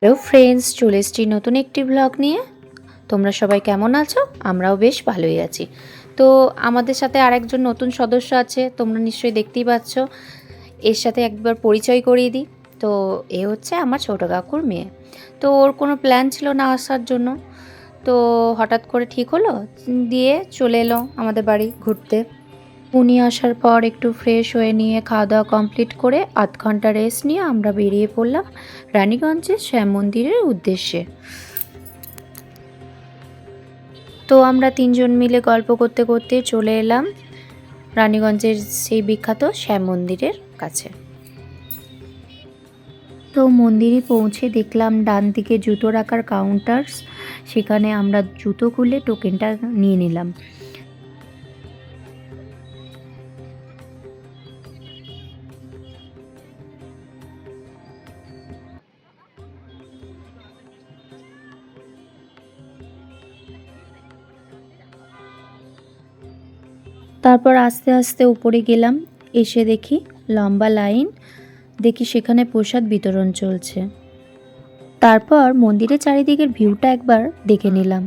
Hello friends, চলে এসেছি নতুন একটি ব্লগ নিয়ে। তোমরা সবাই কেমন আছো? আমরাও বেশ ভালোই আছি। তো আমাদের সাথে আরেকজন নতুন সদস্য আছে, তোমরা নিশ্চয়ই দেখতেই পাচ্ছ। এর সাথে একবার পরিচয় করিয়ে দিই। তো এ হচ্ছে আমার ছোটো কাকুর মেয়ে। তো ওর কোনো প্ল্যান ছিল না আসার জন্য, তো হঠাৎ করে ঠিক হলো, দিয়ে চলে এলো আমাদের বাড়ি ঘুরতে। উনি আসার পর একটু ফ্রেশ হয়ে নিয়ে খাওয়া দাওয়া কমপ্লিট করে ০.৫ ঘন্টা রেস্ট নিয়ে আমরা বেরিয়ে পড়লাম রানীগঞ্জের শ্যাম মন্দিরের উদ্দেশ্যে। তো আমরা তিনজন মিলে গল্প করতে করতে চলে এলাম রানীগঞ্জের সেই বিখ্যাত শ্যাম মন্দিরের কাছে। তো মন্দিরে পৌঁছে দেখলাম ডান দিকে জুতো রাখার কাউন্টার্স, সেখানে আমরা জুতো খুলে টোকেনটা নিয়ে নিলাম। তারপর আস্তে আস্তে উপরে গেলাম, এসে দেখি লম্বা লাইন, দেখি সেখানে প্রসাদ বিতরণ চলছে। তারপর মন্দিরের চারিদিকের ভিউটা একবার দেখে নিলাম।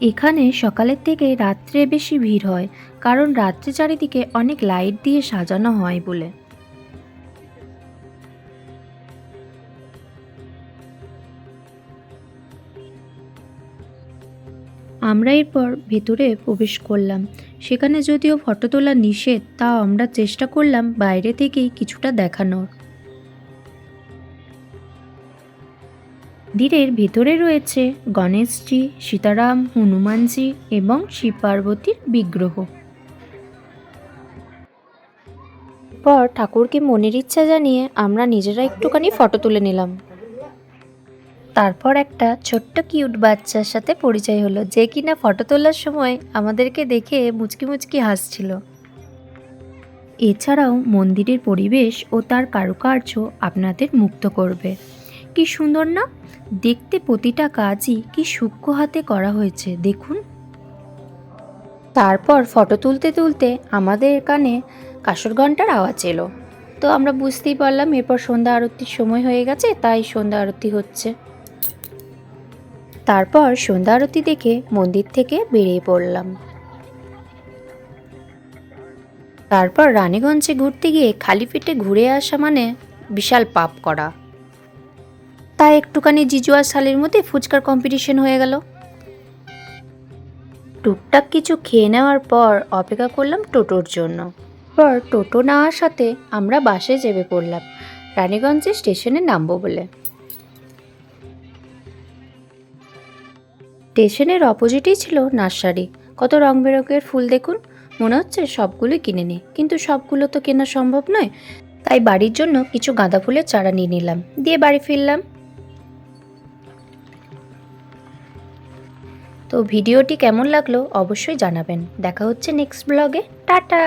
এখানে সকালের থেকে রাত্রে বেশি ভিড় হয়, কারণ রাত্রে চারিদিকে অনেক লাইট দিয়ে সাজানো হয় বলে। আমরা এরপর ভেতরে প্রবেশ করলাম। সেখানে যদিও ফটো তোলা নিষেধ, তাও আমরা চেষ্টা করলাম বাইরে থেকেই কিছুটা দেখানোর। মন্দিরের ভেতরে রয়েছে গণেশজি, সীতারাম, হনুমানজি এবং শিব পার্বতীর বিগ্রহ। পর ঠাকুরকে মনের ইচ্ছা জানিয়ে আমরা নিজেরা একটুখানি ফটো তুলে নিলাম। তারপর একটা ছোট্ট কিউট বাচ্চার সাথে পরিচয় হলো, যে কিনা ফটো তোলার সময় আমাদেরকে দেখে মুচকি মুচকি হাসছিল। এছাড়াও মন্দিরের পরিবেশ ও তার কারুকার্য আপনাদের মুগ্ধ করবে। কি সুন্দর না? দেখতে প্রতিটা কাজই কি সূক্ষ্ম হাতে করা হয়েছে দেখুন। তারপর ফটো তুলতে তুলতে আমাদের কানে কাঁসর ঘণ্টার আওয়াজ এলো। তো আমরা বুঝতেই পারলাম এরপর সন্ধ্যা আরতির সময় হয়ে গেছে, তাই সন্ধ্যা আরতি হচ্ছে। তারপর সন্ধ্যা আরতি দেখে মন্দির থেকে বেরিয়ে পড়লাম। তারপর রানীগঞ্জে ঘুরতে গিয়ে খালি পেটে ঘুরে আসা মানে বিশাল পাপ করা, তাই একটুখানি জিজু আর শালির মধ্যে ফুচকার কম্পিটিশন হয়ে গেল। টুকটাক কিছু খেয়ে নেওয়ার পর অপেক্ষা করলাম টোটোর জন্য। পর টোটো না আসাতে আমরা বাসে চেপে পড়লাম রানীগঞ্জের স্টেশনে নামবো বলে। স্টেশনের অপোজিটেই ছিল নার্সারি। কত রং বেরঙের ফুল দেখুন, মনে হচ্ছে সবগুলোই কিনে নিই, কিন্তু সবগুলো তো কেনা সম্ভব নয়, তাই বাড়ির জন্য কিছু গাঁদা ফুলের চারা নিয়ে নিলাম, দিয়ে বাড়ি ফিরলাম। তো ভিডিওটি কেমন লাগলো অবশ্যই জানাবেন। দেখা হচ্ছে নেক্সট ব্লগে। টাটা।